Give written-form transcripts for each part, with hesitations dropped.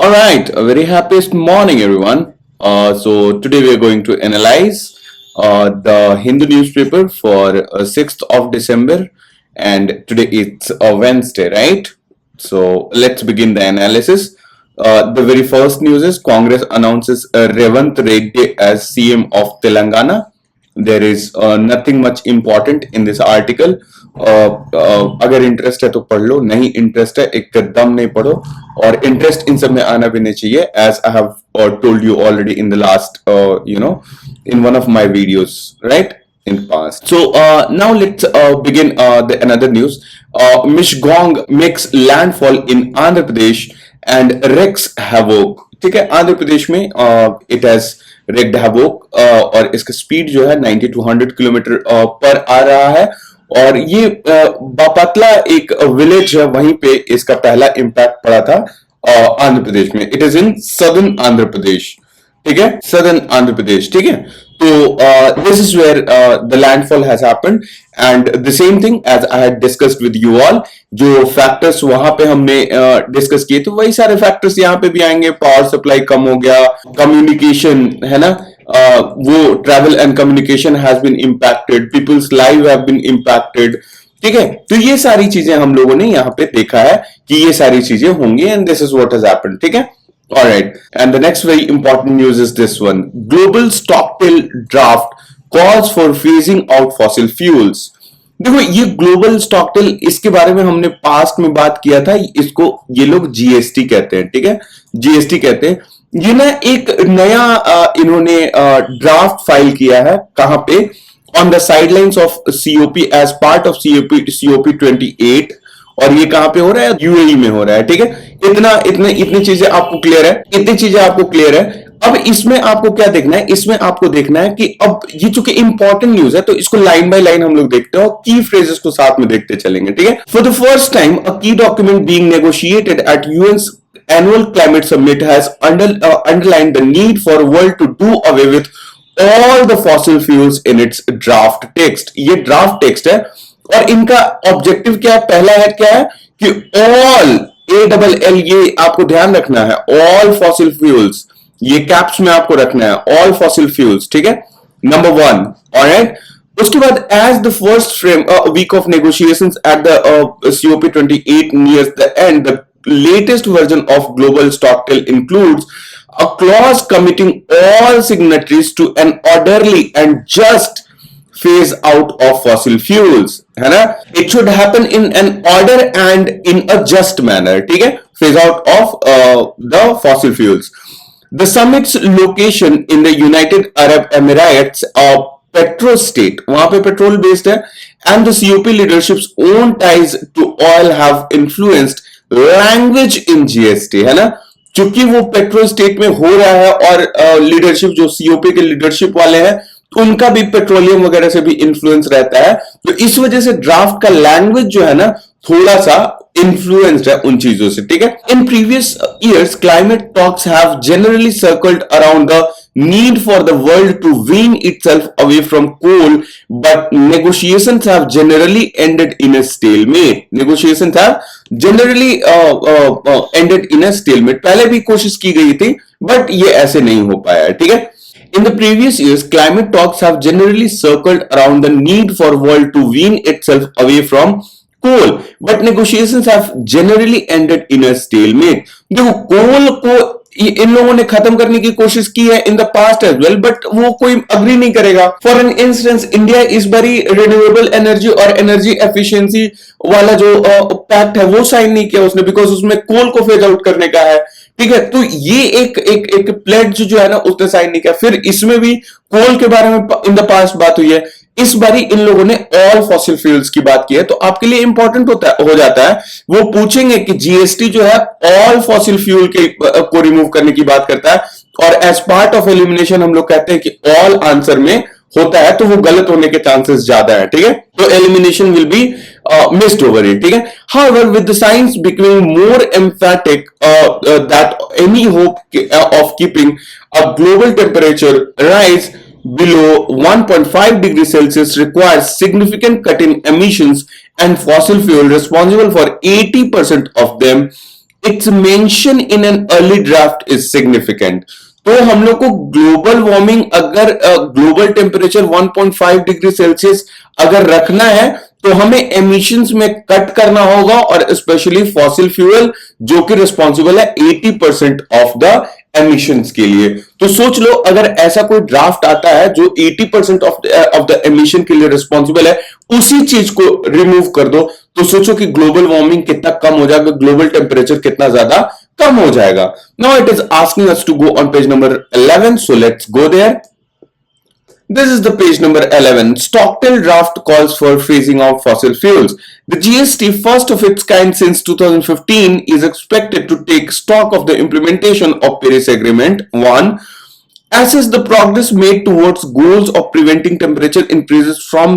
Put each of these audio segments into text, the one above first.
All right, a very happiest morning, everyone. So today we are going to analyze the Hindu newspaper for 6th of December, and today it's a Wednesday, right? So let's begin the analysis. The very first news is Congress announces Revant Reddy as CM of Telangana. There is nothing much important in this article. अगर interest है तो पढ़ लो, नहीं interest है एकदम नहीं पढ़ो, और इंटरेस्ट इन सब में आना भी नहीं चाहिए, as I have told you already in the last in one of my videos, right, in past. So now let's begin the another news. Mish Gong makes landfall in Andhra Pradesh and wreaks havoc. ठीक है, आंध्र प्रदेश में it has wreaked havoc, और इसका speed जो है 90 to 100 kilometre पर आ रहा है, और ये बापतला एक विलेज है, वहीं पे इसका पहला इंपैक्ट पड़ा था आंध्र प्रदेश में. It is in southern Andhra Pradesh, ठीक है, सदर्न आंध्र प्रदेश, ठीक है. तो this is where the landfall has happened, and the same thing as I had discussed with you all. जो फैक्टर्स वहां पे हमने डिस्कस किए तो वही सारे फैक्टर्स यहाँ पे भी आएंगे. पावर सप्लाई कम हो गया, कम्युनिकेशन है ना, वो travel and communication has been impacted, people's live have been impacted, ठीक है. तो ये सारी चीजें हम लोगों ने यहाँ पे देखा है कि ये सारी चीजें होंगी, and this is what has happened, ठीक है. All right, and the next very important news is this one. Global Stocktil draft calls for phasing out fossil fuels. देखो, ये ग्लोबल स्टॉकटिल, इसके बारे में हमने पास्ट में बात किया था. इसको ये लोग जीएसटी कहते हैं, ठीक है, जीएसटी कहते हैं. ये ना एक नया इन्होंने ड्राफ्ट फाइल किया है. कहां पे? On the sidelines of COP, as part of COP 28. और ये कहां पे हो रहा है? यूएई में हो रहा है, ठीक है. इतनी चीजें आपको क्लियर है, इतनी चीजें आपको क्लियर है. अब इसमें आपको क्या देखना है? इसमें आपको देखना है कि अब ये चूंकि इंपॉर्टेंट न्यूज है तो इसको लाइन बाय लाइन हम लोग देखते हैं और की फ्रेजेस को साथ में देखते चलेंगे, ठीक है. For the first time a key document being negotiated at UN's annual climate summit has underlined the need for world to do away with all the fossil fuels in its draft text. ये draft text है, और इनका objective क्या है? पहला है क्या है कि ऑल, ALL, ये आपको ध्यान रखना है, ऑल फॉसिल फ्यूल्स, ये कैप्स में आपको रखना है, ऑल फॉसिल फ्यूल्स, ठीक है, नंबर 1. ऑलराइट, उसके बाद as the first frame week of negotiations at the COP 28 nears the end, the latest version of global stocktil includes a clause committing all signatories to an orderly and just phase out of fossil fuels, है ना. It should happen in an order and in a just manner, ठीक है, phase out of the fossil fuels. The summit's location in the United Arab Emirates, petro state, वहां पे petrol based है, and the COP leadership's own ties to oil have influenced language in GST, है ना. चूंकि वो petrol state में हो रहा है, और लीडरशिप जो सीओपी के लीडरशिप वाले हैं उनका भी पेट्रोलियम वगैरह से भी इंफ्लुएंस रहता है, तो इस वजह से ड्राफ्ट का लैंग्वेज जो है ना थोड़ा सा influenced है उन चीजों से, ठीक है. In previous years climate talks have generally circled around the need for the world to wean itself away from coal, but negotiations have generally ended in a stalemate. Negotiations have generally ended in a stalemate. पहले भी कोशिश की गई थी, but ये ऐसे नहीं हो पाया है, ठीक है. In the previous years, climate talks have generally circled around the need for world to wean itself away from coal, but negotiations have generally ended in a stalemate. देखो, कोल को इन लोगों ने खत्म करने की कोशिश की है in the past as well, but वो कोई अग्री नहीं करेगा. फॉर एन इंस्टेंस, इंडिया इस बारी रिन्यूएबल एनर्जी और एनर्जी एफिशिएंसी वाला जो पैक्ट है वो साइन नहीं किया उसने, बिकॉज उसमें कोल को फेज आउट करने का है, ठीक है. तो ये एक प्लेज जो है ना उसने साइन नहीं किया. फिर इसमें भी कोल के बारे में इन द पास्ट बात हुई है, इस बारी इन लोगों ने ऑल फॉसिल फ्यूल्स की बात की है. तो आपके लिए इंपॉर्टेंट हो जाता है, वो पूछेंगे कि जीएसटी जो है ऑल फॉसिल फ्यूल के को रिमूव करने की बात करता है, और एज पार्ट ऑफ एलिमिनेशन हम लोग कहते हैं कि ऑल आंसर में होता है, तो वो गलत होने के चांसेस ज्यादा है, ठीक है. तो elimination will be missed over it, ठीक है. However, with the science becoming more emphatic that any hope of keeping a global temperature rise below 1.5 degrees Celsius requires significant cut in emissions, and fossil fuel responsible for 80% of them its mention in an early draft is significant. तो हम लोग को global warming अगर global temperature 1.5 degree Celsius अगर रखना है तो हमें एमिशंस में कट करना होगा, और स्पेशली फॉसिल फ्यूल जो कि रिस्पॉन्सिबल है 80% ऑफ द एमिशंस के लिए। तो सोच लो अगर ऐसा कोई ड्राफ्ट आता है जो 80% ऑफ द एमिशन के लिए रिस्पॉन्सिबल है, उसी चीज को रिमूव कर दो, तो सोचो कि ग्लोबल वार्मिंग कितना कम हो जाएगा, ग्लोबल टेम्परेचर कितना ज्यादा कम हो जाएगा। Now it is asking us to go on page number 11, so let's go there. This is the page number 11. Stockdale draft calls for phasing out fossil fuels. The GST, first of its kind since 2015, is expected to take stock of the implementation of Paris Agreement. 1. Assess the progress made towards goals of preventing temperature increases from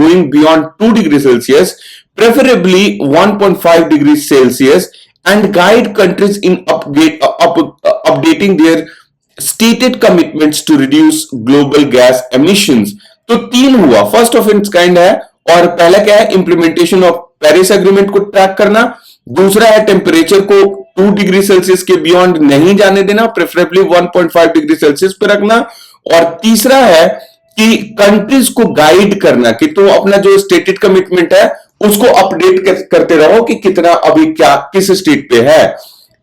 going beyond 2 degrees Celsius, preferably 1.5 degrees Celsius, and guide countries in updating their stated commitments to reduce global gas emissions। तो तीन हुआ, first of its kind है, और पहला क्या है, implementation of Paris agreement को track करना, दूसरा है टेम्परेचर को 2 डिग्री सेल्सियस के बियॉन्ड नहीं जाने देना, प्रेफरेबली 1.5 डिग्री सेल्सियस पे रखना, और तीसरा है कि कंट्रीज को गाइड करना कि तो अपना जो स्टेटेड कमिटमेंट है उसको अपडेट करते रहो कि कितना अभी क्या किस स्टेट पे है।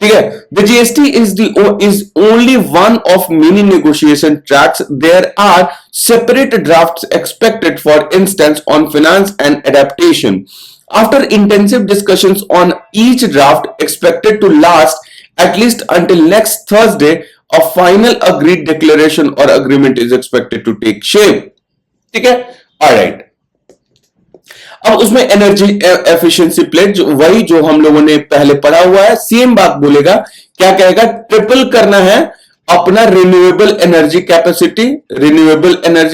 ठीक है, the GST is only one of many negotiation tracks. There are separate drafts expected, for instance on finance and adaptation. After intensive discussions on each draft expected to last at least until next Thursday, a final agreed declaration or agreement is expected to take shape. ठीक है, alright. अब उसमें energy efficiency pledge वही जो हम लोगों ने पहले पढ़ा हुआ है, सेम बात बोलेगा। क्या कहेगा, ट्रिपल करना है अपना रिन्यूएबल एनर्जी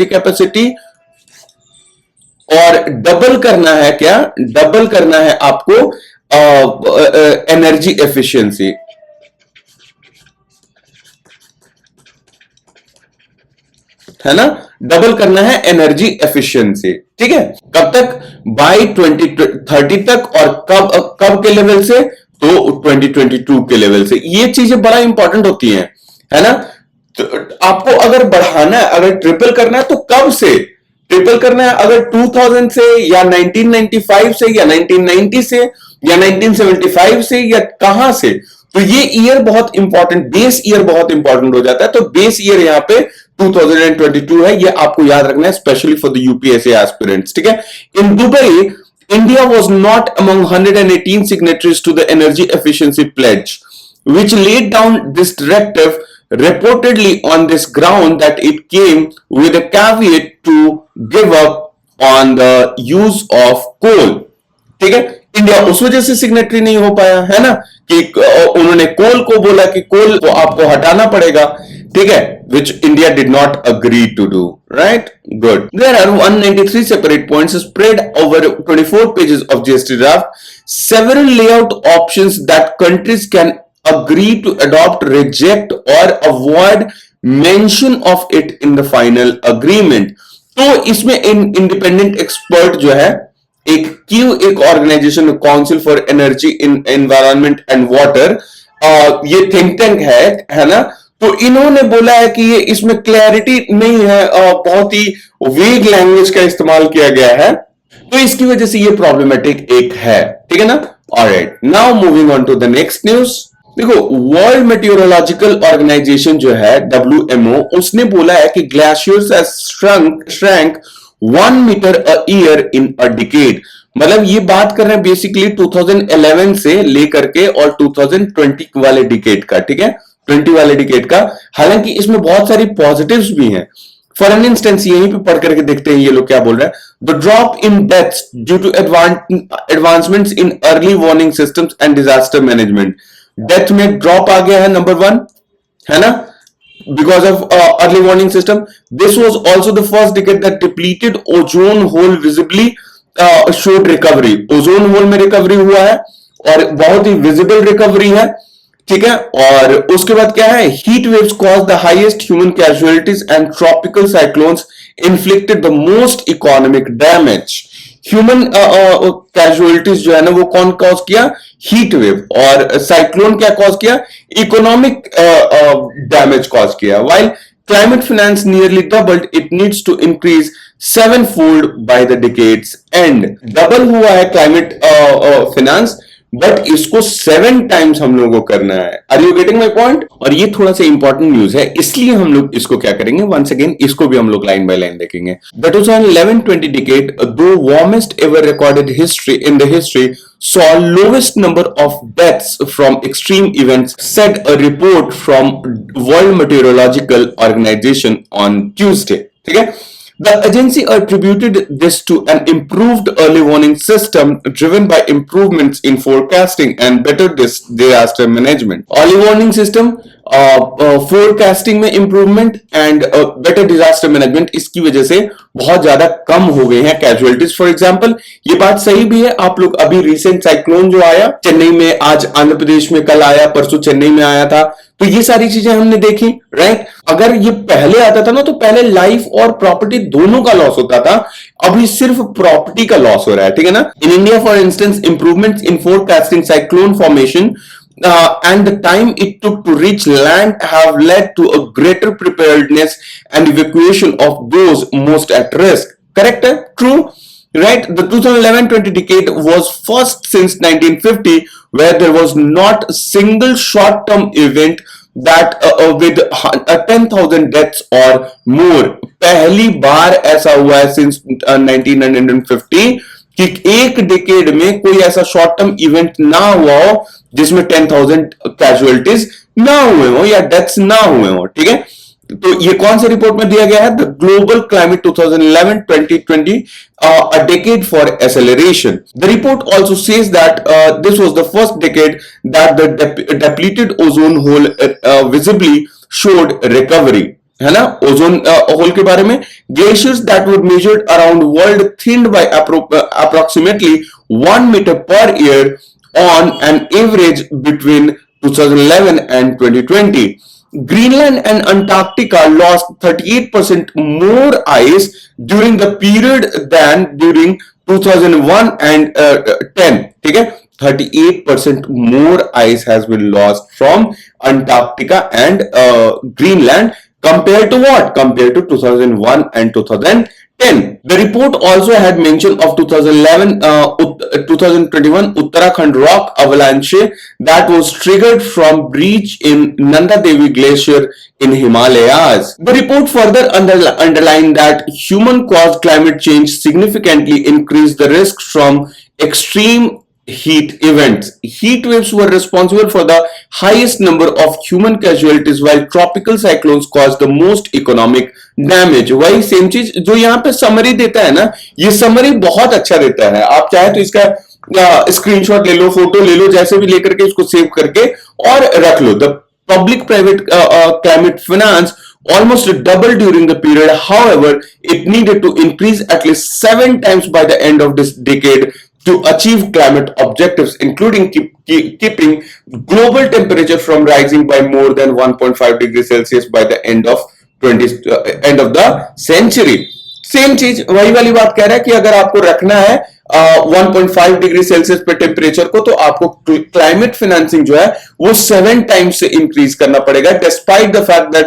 कैपेसिटी, और डबल करना है, क्या डबल करना है आपको एनर्जी एफिशिएंसी। है ना, डबल करना है एनर्जी एफिशिएंसी। ठीक है, कब तक, बाय 2030 तक, और कब के लेवल से, तो 2022 के लेवल से। ये चीजें बड़ा इंपॉर्टेंट होती हैं, है ना। तो आपको अगर बढ़ाना है, अगर ट्रिपल करना है तो कब से ट्रिपल करना है, अगर 2000 से या 1995 से या 1990 से या 1975 से या कहां से, तो ये ईयर बहुत इंपॉर्टेंट, बेस ईयर बहुत इंपॉर्टेंट हो जाता है। तो बेस ईयर यहां पे 2022 है, ये आपको याद रखना है, specially for the UPSC aspirants. ठीक है, in Dubai India was not among 118 signatories to the Energy Efficiency Pledge, which laid down this directive, reportedly on this ground that it came with a caveat to give up on the use of coal. ठीक है, India उस वजह से signatory नहीं हो पाया, है ना, कि उन्होंने कोल को बोला कि कोल को आपको हटाना पड़ेगा। ठीक है, which India did not agree to do, right? Good. There are 193 separate points spread over 24 pages of GST draft. Several layout options that countries can agree to adopt, reject or avoid mention of it in the final agreement. तो इसमें independent expert जो है, एक organisation, council for energy in environment and water, ये think tank है ना, तो इन्होंने बोला है कि ये इसमें क्लैरिटी नहीं है, बहुत ही वेग लैंग्वेज का इस्तेमाल किया गया है, तो इसकी वजह से ये प्रॉब्लमेटिक एक है। ठीक है ना, alright, now moving on to the next news. देखो, वर्ल्ड मेट्रोलॉजिकल ऑर्गेनाइजेशन जो है WMO, उसने बोला है कि glaciers has shrunk 1 metre a year in a decade. मतलब ये बात कर रहे हैं बेसिकली 2011 से लेकर के और 2020 वाले डिकेड का। ठीक है, 20 वाले डिकेड का। हालांकि इसमें बहुत सारी पॉजिटिव्स भी हैं। फॉर एन इंस्टेंस, यहीं पे पढ़ करके देखते हैं ये लोग क्या बोल रहे हैं। The drop in deaths due to advancements in early warning systems and disaster management. Death में ड्रॉप आ गया है, नंबर 1, है ना, because of early warning system. This was also the first decade that depleted ozone hole visibly showed recovery. Ozone hole में recovery हुआ है और बहुत ही विजिबल रिकवरी है। ठीक है, और उसके बाद क्या है, heat waves cause the highest human casualties and tropical cyclones inflicted the most economic damage. Human casualties जो है ना वो कौन कॉज किया? Heat wave. और साइक्लोन क्या कॉज किया? इकोनॉमिक डैमेज कॉज किया। While climate finance nearly doubled, it needs to increase sevenfold by the decade's end. Double हुआ है क्लाइमेट फिनेंस, बट इसको 7 टाइम्स हम लोगों को करना है। Are you getting my point? और ये थोड़ा सा इंपॉर्टेंट न्यूज है, इसलिए हम लोग इसको क्या करेंगे, वंस अगेन इसको भी हम लोग लाइन बाय लाइन देखेंगे। The 2011-20 decade, though warmest ever recorded history in the history, saw lowest number of deaths from extreme events, said a report from World Meteorological Organization on Tuesday. ठीक है? The agency attributed this to an improved early warning system driven by improvements in forecasting and better disaster management. Early warning system, forecasting में improvement and better disaster management, इसकी वजह से बहुत ज्यादा कम हो गए हैं कैजुअलिटीज। फॉर एग्जाम्पल ये बात सही भी है, आप लोग अभी रिसेंट साइक्लोन जो आया चेन्नई में, आज आंध्र प्रदेश में, कल आया, परसों चेन्नई में आया था, तो ये सारी चीजें हमने देखी, राइट। अगर ये पहले आता था ना तो पहले लाइफ और प्रॉपर्टी दोनों का लॉस होता था, अभी सिर्फ प्रॉपर्टी का लॉस हो रहा है, ठीक है ना। In India for instance improvements in forecasting cyclone formation and the time it took to reach land have led to a greater preparedness and evacuation of those most at risk. Correct? True? Right? The 2011-20 decade was first since 1950 where there was not a single short-term event that with 10,000 deaths or more. पहली बार ऐसा हुआ है since 1950 कि एक decade में कोई ऐसा short term event ना हुआ हो जिसमें 10,000 कैजुअलिटीज ना हुए हो या डेथ्स ना हुए हो, ठीक है। तो ये कौन से रिपोर्ट में दिया गया है? The global climate 2011-2020 a decade for acceleration. The report also says that this was the first decade that the depleted ozone hole visibly showed recovery. है ना। ओजोन होल के बारे में, glaciers that were measured around world thinned by approximately 1 metre per year on an average between 2011 and 2020. Greenland and Antarctica lost 38% more ice during the period than during 2001 and 10. ठीक है, 38% more ice has been lost from Antarctica and Greenland compared to what? Compared to 2001 and 2010. The report also had mention of 2021 Uttarakhand rock avalanche that was triggered from breach in Nanda Devi Glacier in Himalayas. The report further underlined that human-caused climate change significantly increased the risks from extreme heat events. Heat waves were responsible for the highest number of human casualties while tropical cyclones caused the most economic damage. वही same चीज जो यहाँ पे summary देता है ना, ये summary बहुत अच्छा देता है। आप चाहे तो इसका स्क्रीनशॉट ले लो, फोटो ले लो, जैसे भी लेकर के इसको सेव करके और रख लो। The public private climate finance almost doubled during the period. However, it needed to increase at least 7 times by the end of this decade to achieve climate objectives, including keeping global temperature from rising by more than 1.5 degrees Celsius by the end of the century. Same चीज वही वाली बात कह रहा है कि अगर आपको रखना है 1.5 डिग्री सेल्सियस पे टेम्परेचर को, तो आपको क्लाइमेट फाइनेंसिंग जो है वो 7 टाइम्स से इंक्रीज करना पड़ेगा। Despite the fact that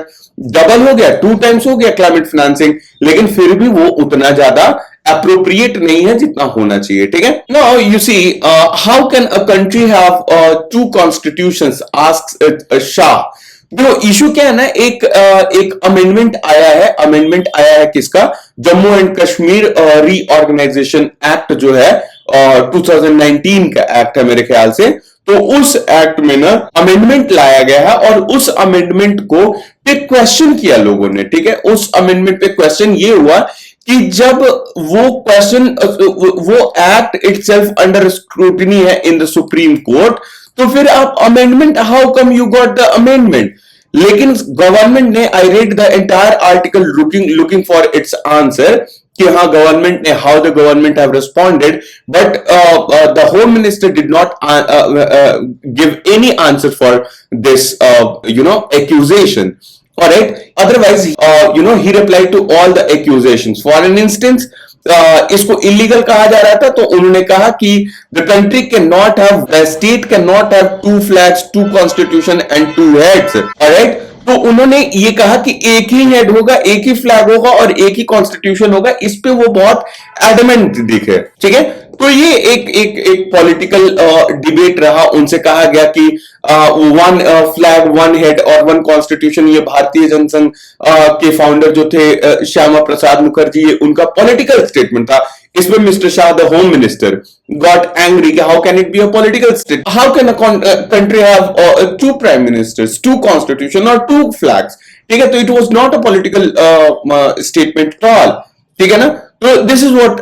double हो गया, 2 टाइम्स हो गया क्लाइमेट फाइनेंसिंग, लेकिन फिर भी वो उतना ज्यादा अप्रोप्रिएट नहीं है जितना होना चाहिए, ठीक है। Now you see how can a country have 2 constitutions, asks Shah. देखो इशू क्या है ना, एक अमेंडमेंट आया है। अमेंडमेंट आया है किसका? Jammu and Kashmir reorganisation act जो है 2019 का एक्ट है मेरे ख्याल से। तो उस एक्ट में ना अमेंडमेंट लाया गया है और उस अमेंडमेंट को पे क्वेश्चन किया लोगों ने, ठीक है। उस अमेंडमेंट पे क्वेश्चन ये हुआ कि जब वो एक्ट इटसेल्फ अंडर स्क्रूटिनी है इन द सुप्रीम कोर्ट, तो फिर आप amendment, how come you got the amendment? लेकिन गवर्नमेंट ने, I read the entire article looking for its answer कि हाँ गवर्नमेंट ने, how the government have responded, but the home minister did not give any answer for this accusation. Alright. Otherwise, he replied to all the accusations. For an instance, इसको illegal कहा जा रहा था, तो उन्होंने कहा कि the country can not have, the state can not have two flags, two constitution and two heads, alright. तो उन्होंने ये कहा कि एक ही हेड होगा, एक ही फ्लैग होगा और एक ही कॉन्स्टिट्यूशन होगा। इस पे वो बहुत एडमेंट दिखे, ठीक है। तो ये एक पॉलिटिकल डिबेट रहा। उनसे कहा गया कि वन फ्लैग वन हेड और वन कॉन्स्टिट्यूशन, ये भारतीय जनसंघ के फाउंडर जो थे श्यामा प्रसाद मुखर्जी, ये उनका पॉलिटिकल स्टेटमेंट था। इसमें mister Shah, the home minister, got angry, how can it be a political state, how can a country have two prime ministers, two constitution और टू फ्लैग्स, ठीक है। तो it was not a political statement at all, ठीक है ना। तो this is what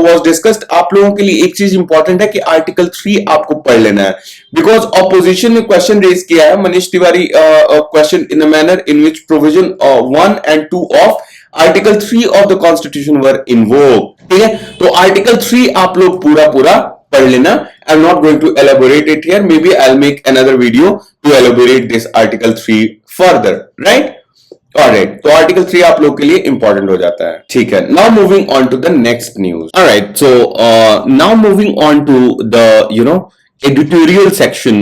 was discussed. आप लोगों के लिए एक चीज इंपॉर्टेंट है कि आर्टिकल 3 आपको पढ़ लेना है, बिकॉज ऑपोजिशन ने क्वेश्चन रेज किया है, Manish Tiwari, question in a manner in which provision 1 and 2 of article 3 of the constitution were invoked, ठीक है। तो आर्टिकल 3 आप लोग पूरा पूरा पढ़ लेना। I am not going to elaborate it here, maybe I will make another video to elaborate this article 3 further, right. Alright, तो आर्टिकल 3 आप लोग के लिए इंपॉर्टेंट हो जाता है, ठीक है। Now moving on to the next news. Alright, so now moving on to the editorial section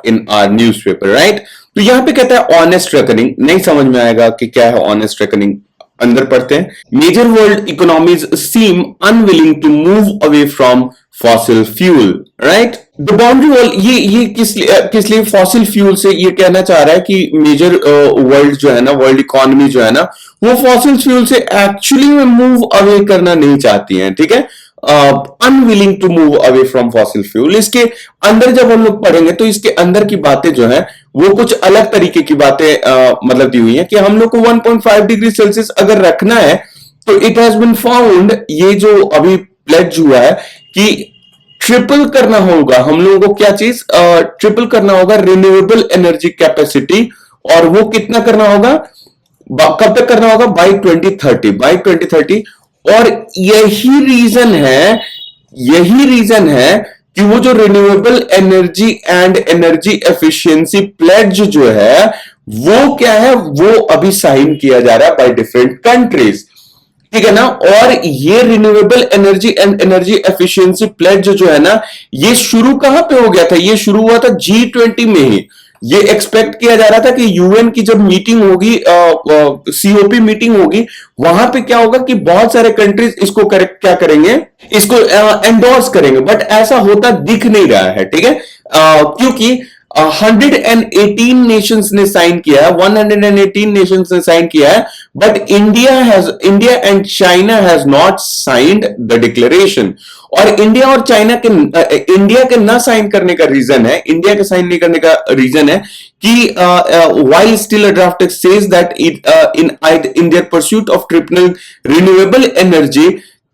in our newspaper, right. तो यहां पे कहता है ऑनेस्ट रेकनिंग। नहीं समझ में आएगा कि क्या है ऑनेस्ट रेकनिंग, अंदर पढ़ते हैं। Major world economies seem unwilling to move away from fossil fuel, right. The boundary wall, ये किस लिए फॉसिल फ्यूल से ये कहना चाह रहा है कि मेजर वर्ल्ड जो है ना, वर्ल्ड इकोनॉमी जो है ना, वो फॉसिल फ्यूल से एक्चुअली में मूव अवे करना नहीं चाहती है, ठीक है। Unwilling to move away from fossil fuel, इसके अंदर जब हम लोग पढ़ेंगे तो इसके अंदर की बातें जो है वो कुछ अलग तरीके की बातें मतलब दी हुई है कि हम लोग को 1.5 डिग्री सेल्सियस अगर रखना है तो इट हैज बीन फाउंड, ये जो अभी प्लेज हुआ है कि ट्रिपल करना होगा हम लोगों को, क्या चीज ट्रिपल करना होगा रिन्यूएबल एनर्जी कैपेसिटी। और वो कितना करना होगा, कब तक करना होगा, बाय 2030। और यही रीजन है कि वो जो renewable energy and energy efficiency pledge जो है वो क्या है, वो अभी साइन किया जा रहा है बाय डिफरेंट कंट्रीज, ठीक है ना। और ये renewable energy and energy efficiency pledge जो है ना, ये शुरू कहां पे हो गया था, ये शुरू हुआ था G20 में ही। ये एक्सपेक्ट किया जा रहा था कि यूएन की जब मीटिंग होगी, COP मीटिंग होगी, वहां पे क्या होगा कि बहुत सारे कंट्रीज इसको क्या करेंगे, इसको एंडोर्स करेंगे। बट ऐसा होता दिख नहीं रहा है, ठीक है। क्योंकि 118 नेशंस ने साइन किया है, 118 नेशंस ने साइन किया है, but India and China has not signed the declaration. और इंडिया और चाइना के इंडिया के ना साइन करने का रीजन है, इंडिया के साइन नहीं करने का रीजन है कि while still a draft text says that in their pursuit of triple renewable energy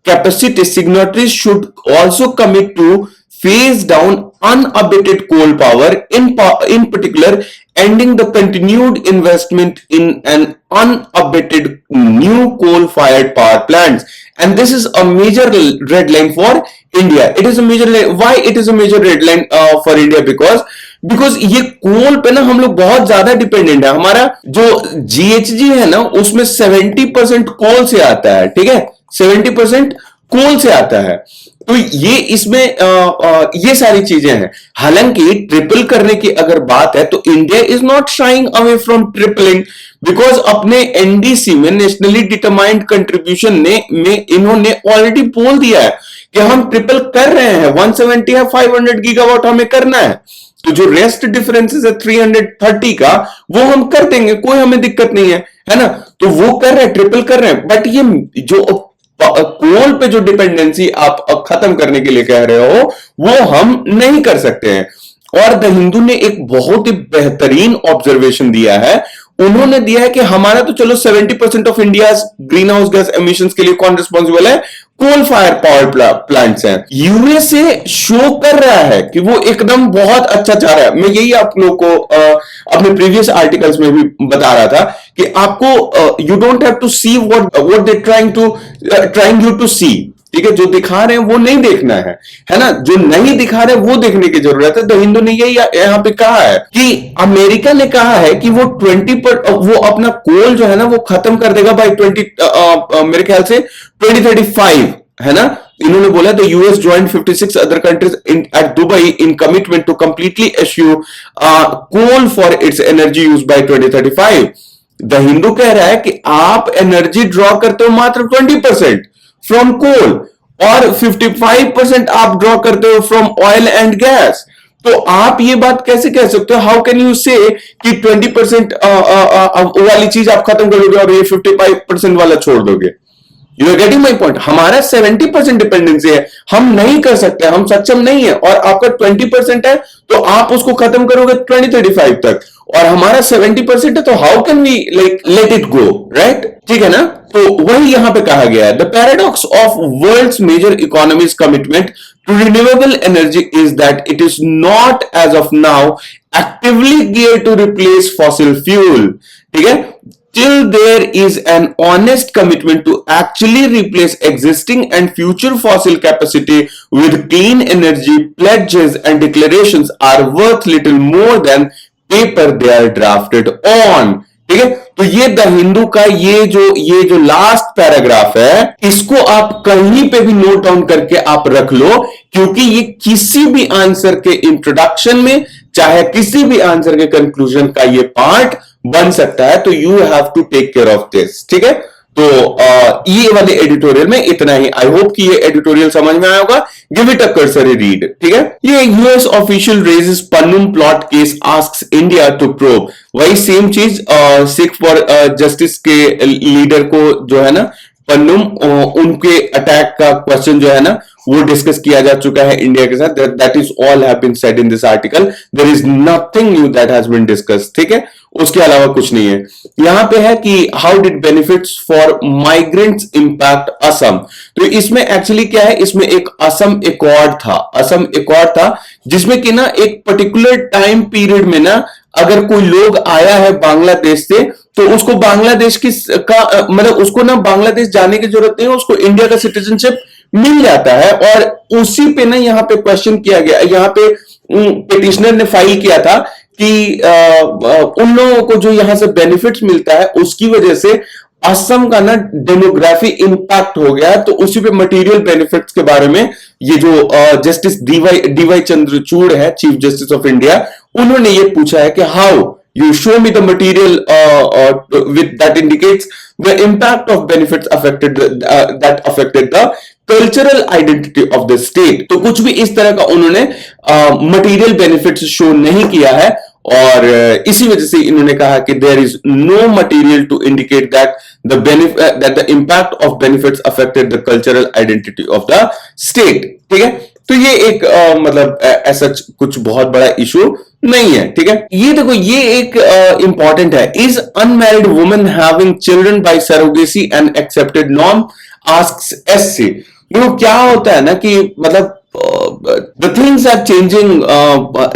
capacity, signatories should also commit to phase down unabated coal power, in particular ending the continued investment in an unabated new coal fired power plants. And this is a major red line for India. It is a major why it is a major red line for India, because ये कोल पे ना हम लोग बहुत ज्यादा dependent है। हमारा जो GHG है ना, उसमें 70% कोल से आता है, ठीक है, 70% कोल से आता है। तो ये इसमें ये सारी चीजें हैं। हालांकि ट्रिपल करने की अगर बात है तो India is not sharing away from tripling, because अपने NDC में, नेशनली डिटरमाइंड कंट्रीब्यूशन में इन्होंने ऑलरेडी बोल दिया है कि हम ट्रिपल कर रहे हैं, 170 है, 500 गीगावाट हमें करना है। तो जो रेस्ट डिफरेंसेस है 330 का, वो हम कर देंगे, कोई हमें दिक्कत नहीं है ना। तो वो कर रहे हैं, ट्रिपल कर रहे हैं। बट ये जो कोल पे जो डिपेंडेंसी आप खत्म करने के लिए कह रहे हो, वो हम नहीं कर सकते हैं। और द हिंदू ने एक बहुत ही बेहतरीन ऑब्जर्वेशन दिया है। उन्होंने दिया है कि हमारा तो चलो 70% of India green house gas emissions के लिए कौन रिस्पॉन्सिबल है, कोल फायर पावर प्लांट्स हैं। यूएसए शो कर रहा है कि वो एकदम बहुत अच्छा चाह रहा है। मैं यही आप लोग को अपने प्रीवियस आर्टिकल्स में भी बता रहा था कि आपको you don't have to see what they trying you to see, ठीक है। जो दिखा रहे हैं वो नहीं देखना है ना। जो नहीं दिखा रहे वो देखने की जरूरत है। तो हिंदू ने यही यहां पे कहा है कि अमेरिका ने कहा है कि वो वो अपना कोल जो है ना वो खत्म कर देगा बाय 20 मेरे ख्याल से 2035, है ना। इन्होंने बोला the US joined 56 other countries at Dubai in commitment to completely eschew coal for its energy use by 2035। The Hindu कह रहा है कि आप एनर्जी ड्रॉ करते हो मात्र 20% फ्रॉम कोल और 55% आप ड्रॉ करते हो फ्रॉम ऑयल एंड गैस। तो आप ये बात कैसे कह सकते हो, हाउ कैन यू से कि 20% वाली चीज आप खत्म करोगे और ये 55% वाला छोड़ दोगे। You are getting my point. हमारा 70% डिपेंडेंसी है, हम नहीं कर सकते, हम सक्षम नहीं है, और आपका 20% है तो आप उसको खत्म करोगे 2035 तक, और हमारा 70% है तो how can we like let it go, right. ठीक है ना। तो वही यहां पे कहा गया है, the paradox of world's major economies commitment to renewable energy is that it is not as of now actively gear to replace fossil fuel. ठीक है, till there is an honest commitment to actually replace existing and future fossil capacity with clean energy, pledges and declarations are worth little more than paper they are drafted on। ठीक है, तो ये the Hindu का ये जो last paragraph है, इसको आप कहीं पे भी नोट डाउन करके आप रख लो, क्योंकि ये किसी भी आंसर के इंट्रोडक्शन में, चाहे किसी भी आंसर के कंक्लूजन का ये पार्ट बन सकता है। तो you have to take care of this. ठीक है, तो ये वाले एडिटोरियल में इतना ही। आई होप कि ये एडिटोरियल समझ में आया होगा। Give it a cursory read. ठीक है, ये US official raises Pannun plot case asks India to probe. वही सेम चीज सिख फॉर जस्टिस के लीडर को जो है ना पन्नुम, उनके अटैक का क्वेश्चन जो है ना वो डिस्कस किया जा चुका है इंडिया के साथ। That is all have been said in this article. There is nothing new that has been discuss. ठीक है, उसके अलावा कुछ नहीं है। यहां पे है कि how did benefits for migrants impact Assam. तो इसमें एक्चुअली क्या है, इसमें एक असम एकॉर्ड था, असम एकॉर्ड था, जिसमें कि ना एक पर्टिकुलर टाइम पीरियड में ना अगर कोई लोग आया है बांग्लादेश से, तो उसको बांग्लादेश की का मतलब उसको ना बांग्लादेश जाने की जरूरत नहीं है, उसको इंडिया का सिटीजनशिप मिल जाता है। और उसी पे ना यहाँ पे क्वेश्चन किया गया, यहाँ पे पिटिशनर ने फाइल किया था कि उन लोगों को जो यहां से बेनिफिट्स मिलता है उसकी वजह से असम का ना डेमोग्राफी इंपैक्ट हो गया। तो उसी पे मटेरियल बेनिफिट्स के बारे में ये जो जस्टिस डीवाई चंद्रचूड़ है, चीफ जस्टिस ऑफ इंडिया, उन्होंने ये पूछा है कि how you show me the material with that indicates the impact of benefits that affected the cultural identity of the state। तो कुछ भी इस तरह का उन्होंने मटेरियल बेनिफिट्स शो नहीं किया है, और इसी वजह से इन्होंने कहा कि there is no material to indicate that the impact of benefits affected the cultural identity of the state. ठीक है, तो ये एक मतलब ऐसा कुछ बहुत बड़ा इशू नहीं है। ठीक है, ये देखो, ये एक इंपॉर्टेंट है। Is unmarried women having children by surrogacy an accepted norm, asks SC. देखो क्या होता है ना कि मतलब the things are changing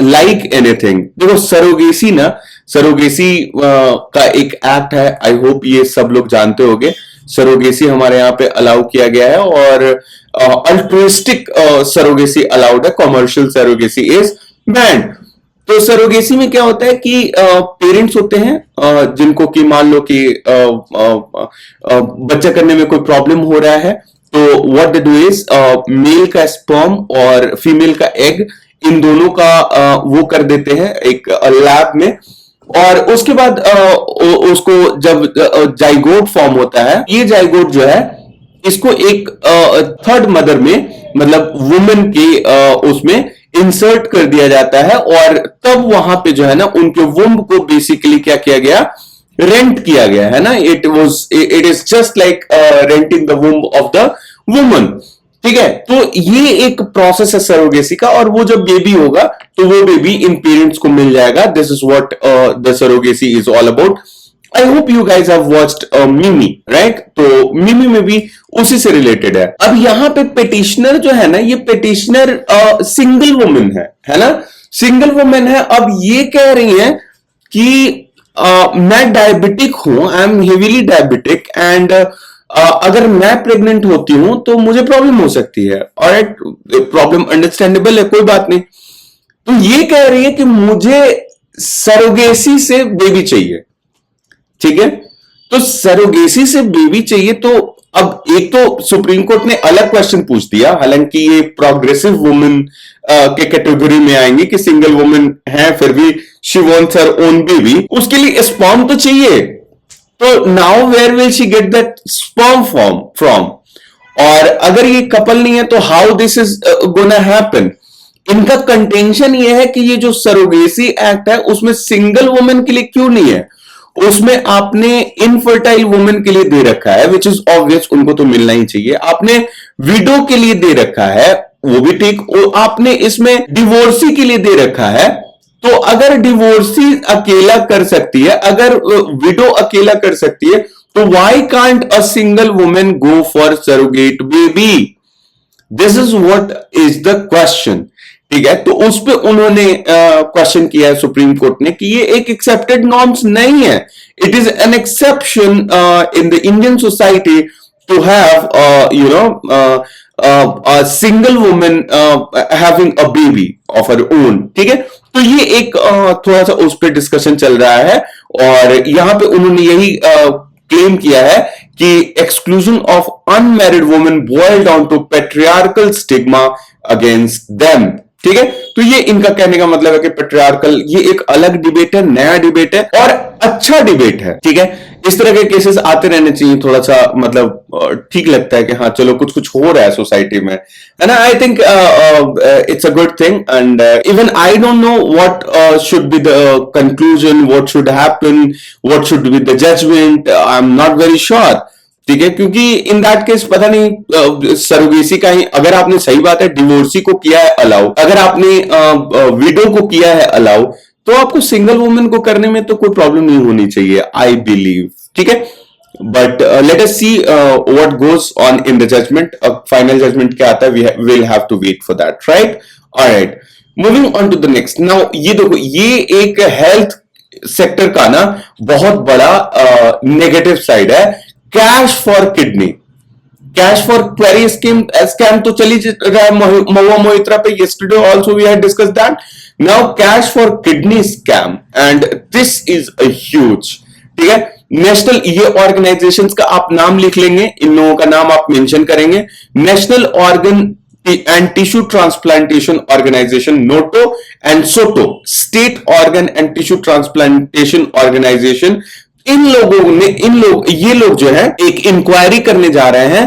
like anything. देखो सरोगेसी ना, सरोगेसी का एक एक्ट है, आई होप ये सब लोग जानते होंगे। सरोगेसी हमारे यहाँ पे अलाउ किया गया है, और अल्ट्रुइस्टिक सरोगेसी अलाउड है, कॉमर्शियल सरोगेसी इज बैंड। तो सरोगेसी में क्या होता है कि पेरेंट्स होते हैं जिनको कि मान लो कि बच्चा करने में कोई प्रॉब्लम हो रहा है, तो what they do is male का स्पर्म और फीमेल का एग, इन दोनों का वो कर देते हैं एक लैब में, और उसके बाद उसको जब जाइगोट फॉर्म होता है, ये जाइगोट जो है इसको एक थर्ड मदर में, मतलब वुमेन के उसमें इंसर्ट कर दिया जाता है, और तब वहां पे जो है ना उनके वुम्ब को बेसिकली क्या किया गया, रेंट किया गया है ना। It is just like renting the womb of the woman. ठीक है, तो ये एक प्रोसेस है सरोगेसी का, और वो जब बेबी होगा तो वो बेबी इन पेरेंट्स को मिल जाएगा। This is what the surrogacy is all about. I hope you guys have watched मिमी, राइट। तो मिमी में भी उसी से रिलेटेड है। अब यहां पे पिटिशनर जो है ना, ये पिटिशनर सिंगल वुमेन है ना, सिंगल वुमेन है। अब ये कह रही है कि मैं डायबिटिक हूं, I am heavily diabetic, and अगर मैं प्रेग्नेंट होती हूं तो मुझे प्रॉब्लम हो सकती है, और प्रॉब्लम अंडरस्टैंडेबल है, कोई बात नहीं। तो ये कह रही है कि मुझे सरोगेसी से बेबी चाहिए। ठीक है, तो सरोगेसी से बेबी चाहिए, तो अब एक तो सुप्रीम कोर्ट ने अलग क्वेश्चन पूछ दिया, हालांकि ये प्रोग्रेसिव वुमेन के कैटेगरी में आएंगे कि सिंगल वुमेन है फिर भी she wants her own baby, उसके लिए स्पर्म तो चाहिए, तो now where will she get that sperm form from, और अगर ये कपल नहीं है तो how this is gonna happen. इनका कंटेंशन ये है कि ये जो सरोगेसी एक्ट है उसमें सिंगल वुमेन के लिए क्यों नहीं है, उसमें आपने इनफर्टाइल वुमेन के लिए दे रखा है, विच इज ऑब्वियस, उनको तो मिलना ही चाहिए, आपने विडो के लिए दे रखा है, वो भी ठीक, आपने इसमें डिवोर्सी के लिए दे रखा है। तो अगर डिवोर्सी अकेला कर सकती है, अगर विडो अकेला कर सकती है, तो why can't a single women go for surrogate baby? This is what is the question. ठीक है, तो उस पर उन्होंने क्वेश्चन किया है सुप्रीम कोर्ट ने कि ये एक एक्सेप्टेड नॉर्म्स नहीं है, it is an exception in the Indian society to have you know a single woman having a baby of her own। ठीक है, तो ये एक थोड़ा सा उस पर डिस्कशन चल रहा है, और यहां पे उन्होंने यही क्लेम किया है कि exclusion of unmarried women boil down to patriarchal stigma against them. ठीक है, तो ये इनका कहने का मतलब है कि पेट्रियार्कल, ये एक अलग डिबेट है, नया डिबेट है और अच्छा डिबेट है। ठीक है, इस तरह के केसेस आते रहने चाहिए, थोड़ा सा मतलब ठीक लगता है कि हाँ चलो कुछ कुछ हो रहा है सोसाइटी में, है ना। I think it's a good thing, and even I don't know what should be the conclusion, what should happen, what should be the judgement, I am not very sure. ठीक है, क्योंकि इन दैट केस पता नहीं surrogacy का ही, अगर आपने, सही बात है, डिवोर्सी को किया है अलाउ, अगर आपने विडो को किया है अलाउ, तो आपको सिंगल वुमेन को करने में तो कोई प्रॉब्लम नहीं होनी चाहिए, आई बिलीव। ठीक है, but let us see what goes on in the judgement. Final judgement क्या आता है, we will have to wait for that, right. Alright, moving on to the next. Now ये देखो, ये एक हेल्थ सेक्टर का ना बहुत बड़ा नेगेटिव साइड है, cash for kidney, cash for query scam तो चली रहा है महुआ मोइत्रा पे, yesterday also we had discussed that, now cash for kidney scam and this is a huge। ठीक है, नेशनल, ये ऑर्गेनाइजेशंस का आप नाम लिख लेंगे, इन लोगों का नाम आप मेंशन करेंगे, national organ and tissue transplantation organisation NOTTO, and SOTTO state organ and tissue transplantation organisation. इन लोगों ने, ये लोग जो है एक इंक्वायरी करने जा रहे हैं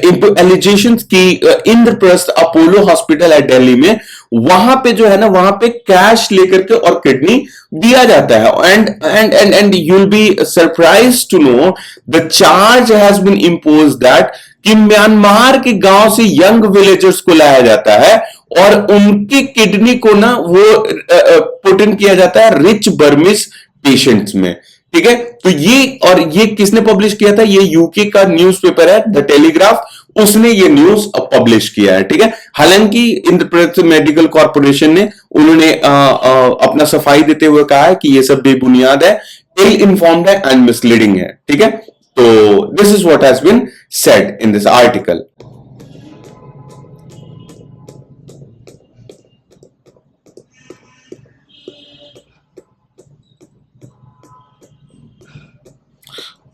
इनटू एलिगेशंस की इंद्रप्रस्थ अपोलो हॉस्पिटल है दिल्ली में, वहां पे जो है ना, वहां पे कैश लेकर के और किडनी दिया जाता है, and you will be surprise to know the charge has been impose that कि म्यांमार के गांव से यंग विलेजर्स को लाया जाता है और उनकी किडनी को ना वो पुट इन किया जाता है रिच बर्मिस पेशेंट्स में। ठीक है, तो ये किसने पब्लिश किया था, ये यूके का न्यूज़पेपर है द टेलीग्राफ, उसने ये न्यूज पब्लिश किया है। ठीक है, हालांकि इंद्रप्रस्थ मेडिकल कॉर्पोरेशन ने, उन्होंने अपना सफाई देते हुए कहा है कि ये सब बेबुनियाद है, इल इन्फॉर्म्ड है एंड मिसलीडिंग है। ठीक है, तो this is what has been said in this article.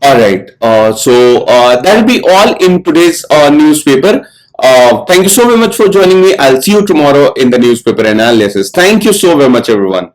All right. That'll be all in today's newspaper. Thank you so very much for joining me. I'll see you tomorrow in the newspaper analysis. Thank you so very much, everyone.